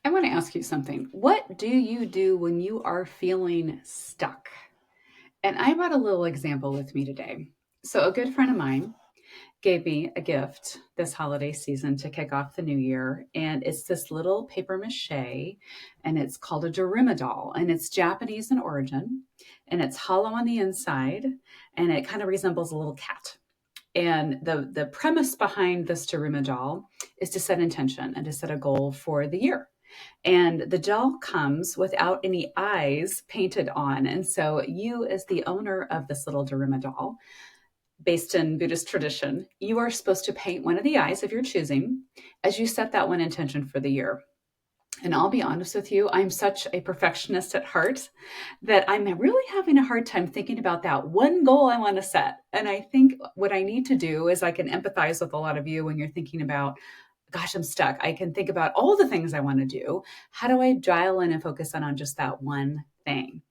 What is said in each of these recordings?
I want to ask you something. What do you do when you are feeling stuck? And I brought a little example with me today. So, a good friend of mine gave me a gift this holiday season to kick off the new year. And it's this little paper mache, and it's called a Daruma doll. And it's Japanese in origin, and it's hollow on the inside, and it kind of resembles a little cat. And the premise behind this Daruma doll is to set intention and to set a goal for the year. And the doll comes without any eyes painted on. And so, you, as the owner of this little Daruma doll, based in Buddhist tradition, you are supposed to paint one of the eyes of your choosing as you set that one intention for the year. And I'll be honest with you, I'm such a perfectionist at heart that I'm really having a hard time thinking about that one goal I want to set. And I think what I need to do is I can empathize with a lot of you when you're thinking about, gosh, I'm stuck. I can think about all the things I want to do. How do I dial in and focus on just that one thing?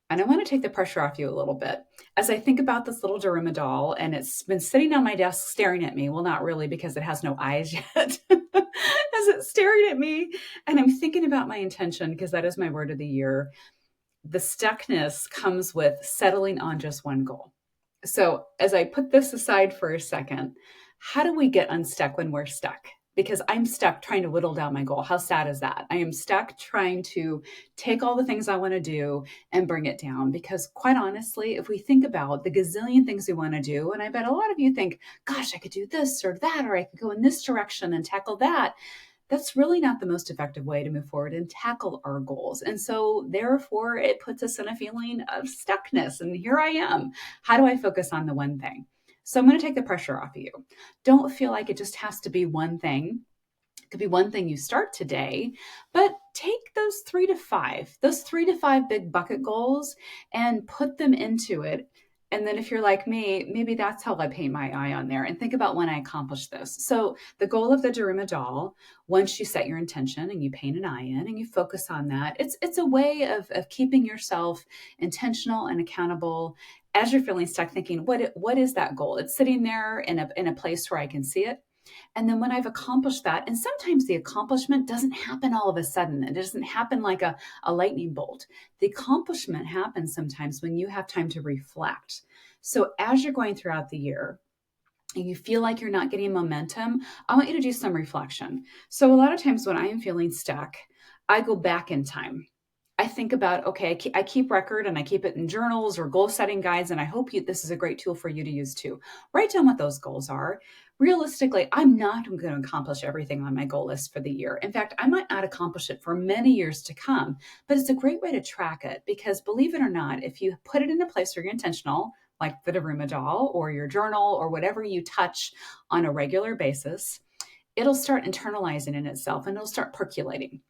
And I want to take the pressure off you a little bit. As I think about this little Daruma doll, and it's been sitting on my desk staring at me. Well, not really, because it has no eyes yet. As it's staring at me, and I'm thinking about my intention, because that is my word of the year. The stuckness comes with settling on just one goal. So as I put this aside for a second, how do we get unstuck when we're stuck? Because I'm stuck trying to whittle down my goal. How sad is that? I am stuck trying to take all the things I want to do and bring it down. Because quite honestly, if we think about the gazillion things we want to do, and I bet a lot of you think, gosh, I could do this or that, or I could go in this direction and tackle that. That's really not the most effective way to move forward and tackle our goals. And so therefore it puts us in a feeling of stuckness. And here I am. How do I focus on the one thing? So I'm going to take the pressure off of you. Don't feel like it just has to be one thing. It could be one thing you start today, but take those 3 to 5 big bucket goals and put them into it. And then if you're like me, maybe that's how I paint my eye on there and think about when I accomplish this. So the goal of the Daruma doll, once you set your intention and you paint an eye in and you focus on that, it's a way of keeping yourself intentional and accountable as you're feeling stuck, thinking, what is that goal? It's sitting there in a place where I can see it. And then when I've accomplished that, and sometimes the accomplishment doesn't happen all of a sudden. It doesn't happen like a lightning bolt. The accomplishment happens sometimes when you have time to reflect. So as you're going throughout the year, and you feel like you're not getting momentum, I want you to do some reflection. So a lot of times when I am feeling stuck, I go back in time. I think about, okay, I keep record and I keep it in journals or goal setting guides. And I hope this is a great tool for you to use too. Write down what those goals are. Realistically, I'm not going to accomplish everything on my goal list for the year. In fact, I might not accomplish it for many years to come, but it's a great way to track it because believe it or not, if you put it in a place where you're intentional, like the Daruma doll or your journal or whatever you touch on a regular basis, it'll start internalizing in itself and it'll start percolating.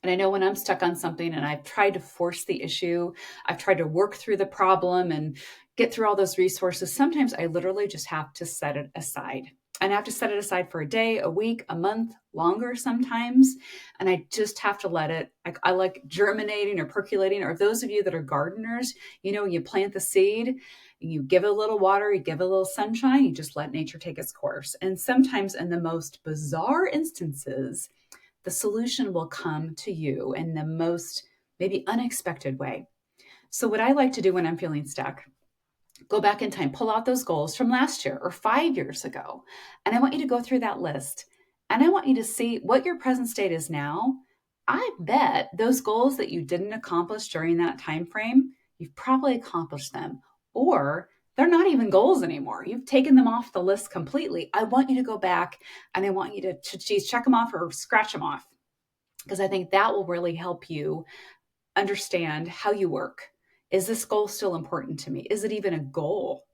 And I know when I'm stuck on something and I've tried to force the issue, I've tried to work through the problem and get through all those resources. Sometimes I literally just have to set it aside. And I have to set it aside for a day, a week, a month, longer sometimes. And I just have to let it, I like germinating or percolating. Or those of you that are gardeners, you plant the seed, you give it a little water, you give it a little sunshine, you just let nature take its course. And sometimes in the most bizarre instances, the solution will come to you in the most maybe unexpected way. So what I like to do when I'm feeling stuck, go back in time, pull out those goals from last year or 5 years ago. And I want you to go through that list. And I want you to see what your present state is now. I bet those goals that you didn't accomplish during that time frame, you've probably accomplished them. Or they're not even goals anymore. You've taken them off the list completely. I want you to go back and I want you to check them off or scratch them off because I think that will really help you understand how you work. Is this goal still important to me? Is it even a goal?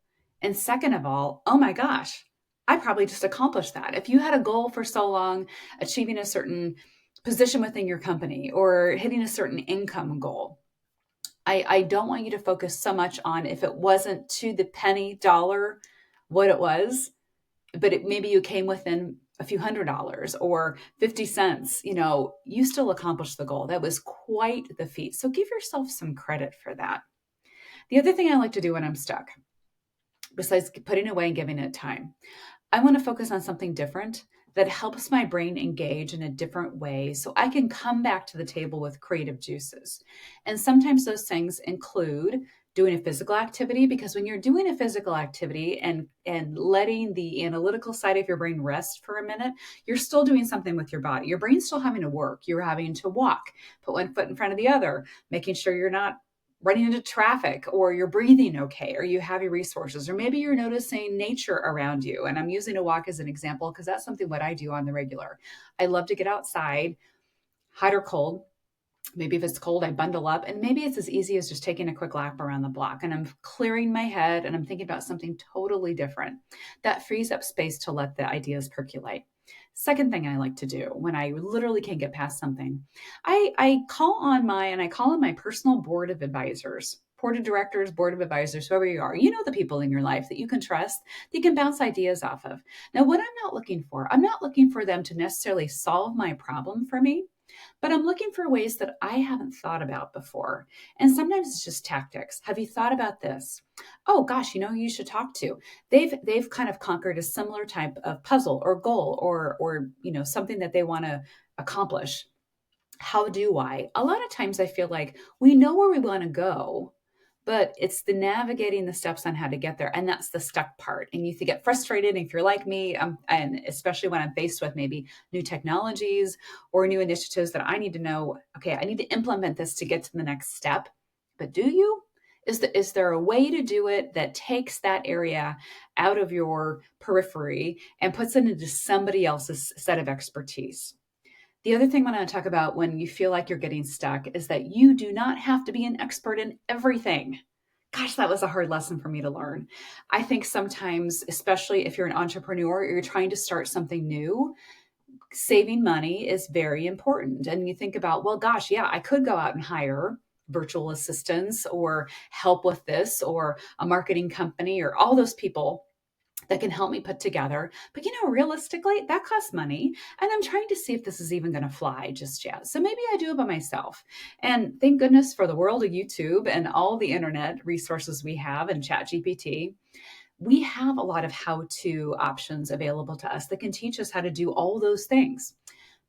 And second of all, oh my gosh, I probably just accomplished that. If you had a goal for so long, achieving a certain position within your company or hitting a certain income goal, I don't want you to focus so much on if it wasn't to the penny dollar what it was, but maybe you came within a few $100s or 50 cents, you still accomplished the goal. That was quite the feat. So give yourself some credit for that. The other thing I like to do when I'm stuck, besides putting away and giving it time, I want to focus on something different that helps my brain engage in a different way so I can come back to the table with creative juices. And sometimes those things include doing a physical activity, because when you're doing a physical activity and letting the analytical side of your brain rest for a minute, you're still doing something with your body. Your brain's still having to work. You're having to walk, put one foot in front of the other, making sure you're not running into traffic, or you're breathing okay, or you have your resources, or maybe you're noticing nature around you. And I'm using a walk as an example because that's something what I do on the regular. I love to get outside, hot or cold. Maybe if it's cold, I bundle up, and maybe it's as easy as just taking a quick lap around the block, and I'm clearing my head and I'm thinking about something totally different. That frees up space to let the ideas percolate. Second thing I like to do when I literally can't get past something, I call on my personal board of advisors, board of directors, board of advisors, whoever you are. You know, the people in your life that you can trust, that you can bounce ideas off of. Now, what I'm not looking for them to necessarily solve my problem for me, but I'm looking for ways that I haven't thought about before. And sometimes it's just tactics. Have you thought about this? Oh gosh, you should talk to. They've kind of conquered a similar type of puzzle or goal, or something that they want to accomplish. How do I? A lot of times I feel like we know where we want to go, but it's the navigating the steps on how to get there. And that's the stuck part. And you get frustrated. And if you're like me, and especially when I'm faced with maybe new technologies or new initiatives that I need to know, okay, I need to implement this to get to the next step. But do you? Is there a way to do it that takes that area out of your periphery and puts it into somebody else's set of expertise? The other thing I want to talk about when you feel like you're getting stuck is that you do not have to be an expert in everything. Gosh, that was a hard lesson for me to learn. I think sometimes, especially if you're an entrepreneur or you're trying to start something new, saving money is very important. And you think about, well, gosh, yeah, I could go out and hire virtual assistants or help with this, or a marketing company, or all those people that can help me put together. But realistically, that costs money. And I'm trying to see if this is even going to fly just yet. So maybe I do it by myself. And thank goodness for the world of YouTube and all the internet resources we have, and ChatGPT. We have a lot of how-to options available to us that can teach us how to do all those things.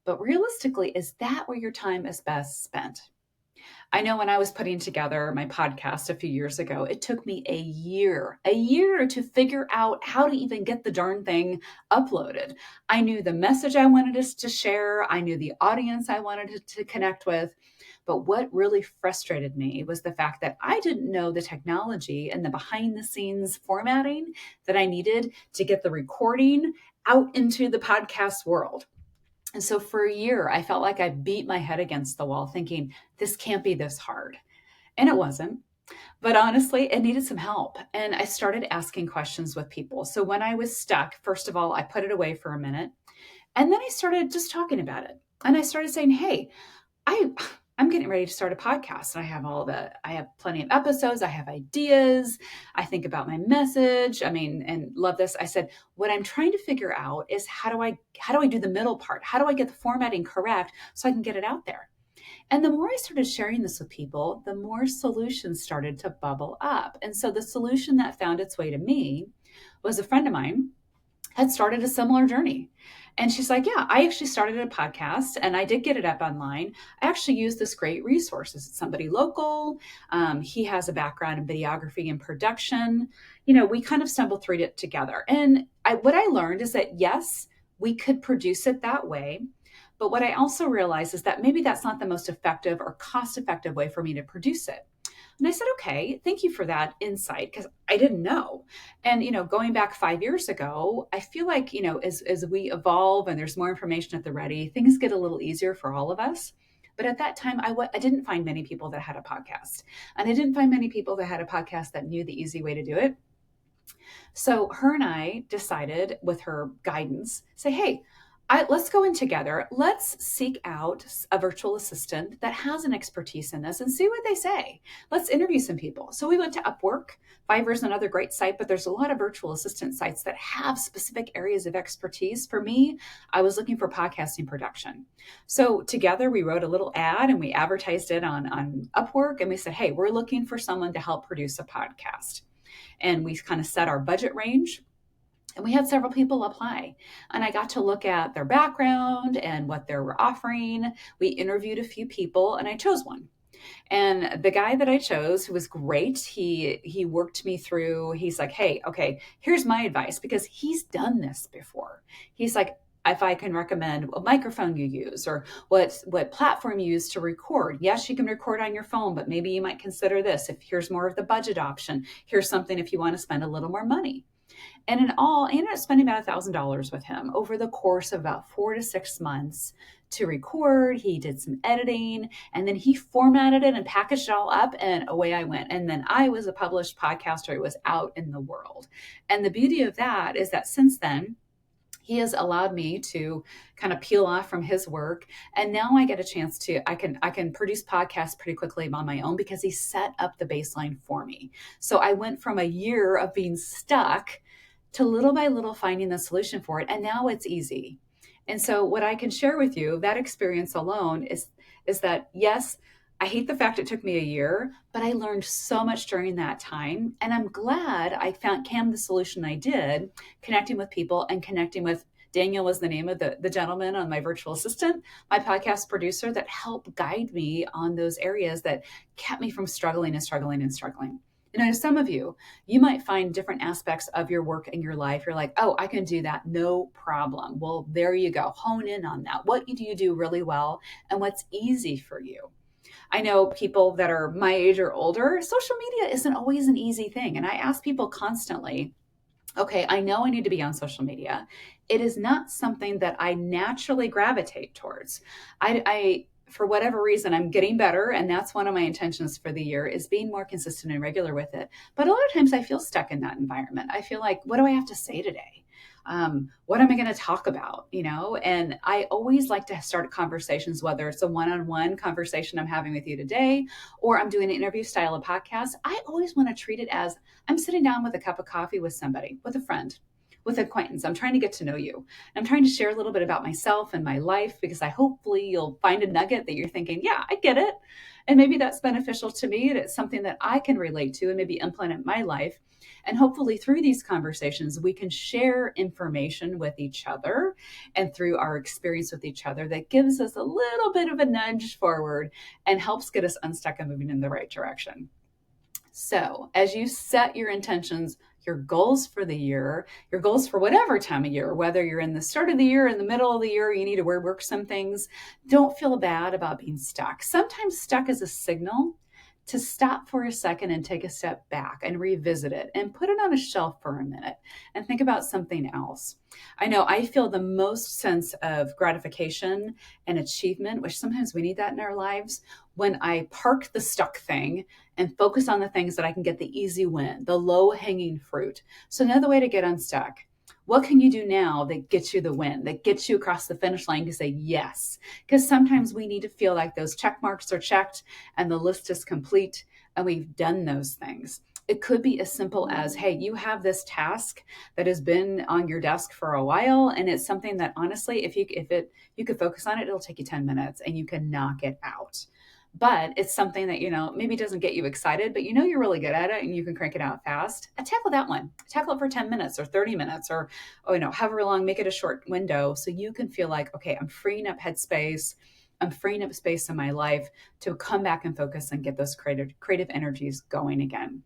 But realistically, is that where your time is best spent? I know when I was putting together my podcast a few years ago, it took me a year to figure out how to even get the darn thing uploaded. I knew the message I wanted us to share. I knew the audience I wanted to connect with. But what really frustrated me was the fact that I didn't know the technology and the behind the scenes formatting that I needed to get the recording out into the podcast world. And so for a year, I felt like I beat my head against the wall thinking, this can't be this hard. And it wasn't. But honestly, it needed some help. And I started asking questions with people. So when I was stuck, first of all, I put it away for a minute. And then I started just talking about it. And I started saying, hey, I I'm getting ready to start a podcast, and I have plenty of episodes. I have ideas. I think about my message. I mean, and love this. I said, what I'm trying to figure out is how do I do the middle part? How do I get the formatting correct so I can get it out there? And the more I started sharing this with people, the more solutions started to bubble up. And so the solution that found its way to me was a friend of mine had started a similar journey. And she's like, yeah, I actually started a podcast and I did get it up online. I actually used this great resource. It's somebody local. He has a background in videography and production. We kind of stumbled through it together. And what I learned is that, yes, we could produce it that way. But what I also realized is that maybe that's not the most effective or cost effective way for me to produce it. And I said, okay, thank you for that insight, because I didn't know. And, going back 5 years ago, I feel like, as we evolve and there's more information at the ready, things get a little easier for all of us. But at that time, I didn't find many people that had a podcast. And I didn't find many people that had a podcast that knew the easy way to do it. So her and I decided, with her guidance, say, hey, let's go in together. Let's seek out a virtual assistant that has an expertise in this and see what they say. Let's interview some people. So we went to Upwork. Fiverr is another great site, but there's a lot of virtual assistant sites that have specific areas of expertise. For me, I was looking for podcasting production. So together we wrote a little ad and we advertised it on Upwork, and we said, hey, we're looking for someone to help produce a podcast. And we kind of set our budget range. And we had several people apply, and I got to look at their background and what they were offering. We interviewed a few people, and I chose one. And the guy that I chose, who was great, he worked me through. He's like, "Hey, okay, here's my advice," because he's done this before. He's like, if I can recommend what microphone you use or what platform you use to record. Yes, you can record on your phone, but maybe you might consider this. If here's more of the budget option, here's something if you want to spend a little more money. And in all, I ended up spending about $1,000 with him over the course of about 4 to 6 months to record. He did some editing, and then he formatted it and packaged it all up, and away I went. And then I was a published podcaster. It was out in the world. And the beauty of that is that since then, he has allowed me to kind of peel off from his work, and now I get a chance to I can produce podcasts pretty quickly on my own because he set up the baseline for me. So I went from a year of being stuck to little by little finding the solution for it, and now it's easy. And so what I can share with you, that experience alone is that yes, I hate the fact it took me a year, but I learned so much during that time, and I'm glad I found came the solution I did, connecting with people and connecting with Daniel was the name of the gentleman on my virtual assistant, my podcast producer that helped guide me on those areas that kept me from struggling and struggling and struggling. You know, some of you, you might find different aspects of your work and your life. You're like, oh, I can do that. No problem. Well, there you go. Hone in on that. What do you do really well and what's easy for you? I know people that are my age or older, social media isn't always an easy thing. And I ask people constantly, okay, I know I need to be on social media. It is not something that I naturally gravitate towards. I for whatever reason, I'm getting better, and that's one of my intentions for the year is being more consistent and regular with it. But a lot of times, I feel stuck in that environment. I feel like, what do I have to say today? What am I going to talk about? You know, and I always like to start conversations, whether it's a one-on-one conversation I'm having with you today, or I'm doing an interview style of podcast. I always want to treat it as I'm sitting down with a cup of coffee with somebody, with a friend, with an acquaintance. I'm trying to get to know you. I'm trying to share a little bit about myself and my life because I hopefully you'll find a nugget that you're thinking, yeah, I get it. And maybe that's beneficial to me. And it's something that I can relate to and maybe implement in my life. And hopefully through these conversations, we can share information with each other and through our experience with each other that gives us a little bit of a nudge forward and helps get us unstuck and moving in the right direction. So, as you set your intentions, your goals for the year, your goals for whatever time of year, whether you're in the start of the year, in the middle of the year, you need to work some things, don't feel bad about being stuck. Sometimes stuck is a signal to stop for a second and take a step back and revisit it and put it on a shelf for a minute and think about something else. I know I feel the most sense of gratification and achievement, which sometimes we need that in our lives, when I park the stuck thing and focus on the things that I can get the easy win, the low hanging fruit. So another way to get unstuck. What can you do now that gets you the win, that gets you across the finish line to say yes? Because sometimes we need to feel like those check marks are checked and the list is complete and we've done those things. It could be as simple as, hey, you have this task that has been on your desk for a while, and it's something that honestly, if you could focus on it, it'll take you 10 minutes and you can knock it out. But it's something that, maybe doesn't get you excited, but you're really good at it and you can crank it out fast. Tackle that one. Tackle it for 10 minutes or 30 minutes or, however long, make it a short window so you can feel like, okay, I'm freeing up headspace. I'm freeing up space in my life to come back and focus and get those creative energies going again.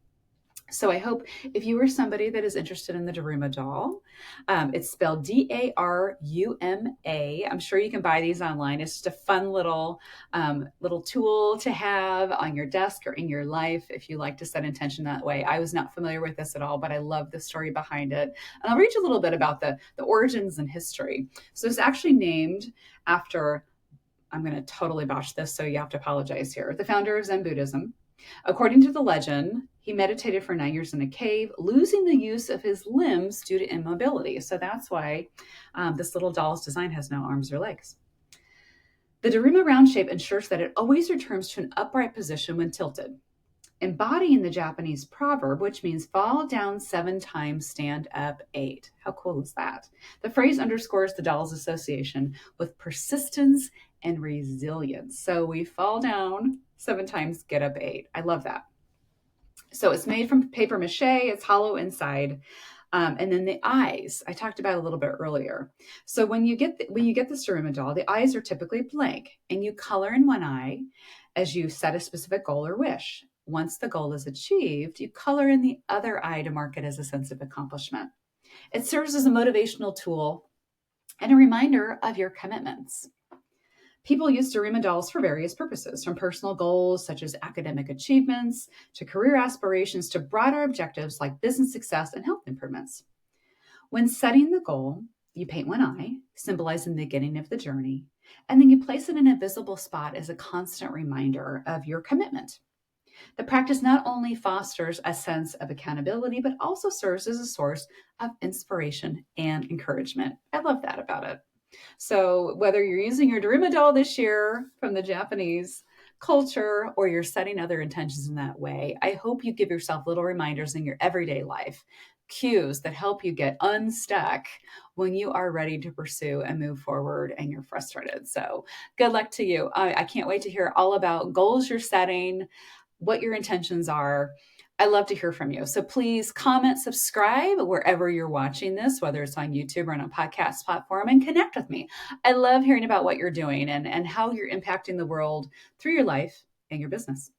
So I hope if you are somebody that is interested in the Daruma doll, it's spelled Daruma. I'm sure you can buy these online. It's just a fun little tool to have on your desk or in your life if you like to set intention that way. I was not familiar with this at all, but I love the story behind it. And I'll read you a little bit about the origins and history. So it's actually named after, I'm going to totally botch this, so you have to apologize here, the founder of Zen Buddhism. According to the legend, he meditated for 9 years in a cave, losing the use of his limbs due to immobility. So that's why this little doll's design has no arms or legs. The Daruma round shape ensures that it always returns to an upright position when tilted, embodying the Japanese proverb, which means fall down 7 times, stand up 8. How cool is that? The phrase underscores the doll's association with persistence and resilience. So we fall down 7 times, get up 8. I love that. So it's made from paper mache. It's hollow inside. And then the eyes, I talked about a little bit earlier. So when you get this Daruma doll, the eyes are typically blank, and you color in one eye as you set a specific goal or wish. Once the goal is achieved, you color in the other eye to mark it as a sense of accomplishment. It serves as a motivational tool and a reminder of your commitments. People use Daruma dolls for various purposes, from personal goals such as academic achievements to career aspirations to broader objectives like business success and health improvements. When setting the goal, you paint one eye, symbolizing the beginning of the journey, and then you place it in a visible spot as a constant reminder of your commitment. The practice not only fosters a sense of accountability, but also serves as a source of inspiration and encouragement. I love that about it. So, whether you're using your Daruma doll this year from the Japanese culture or you're setting other intentions in that way, I hope you give yourself little reminders in your everyday life, cues that help you get unstuck when you are ready to pursue and move forward and you're frustrated. So, good luck to you. I can't wait to hear all about goals you're setting, what your intentions are. I love to hear from you. So please comment, subscribe wherever you're watching this, whether it's on YouTube or on a podcast platform, and connect with me. I love hearing about what you're doing and how you're impacting the world through your life and your business.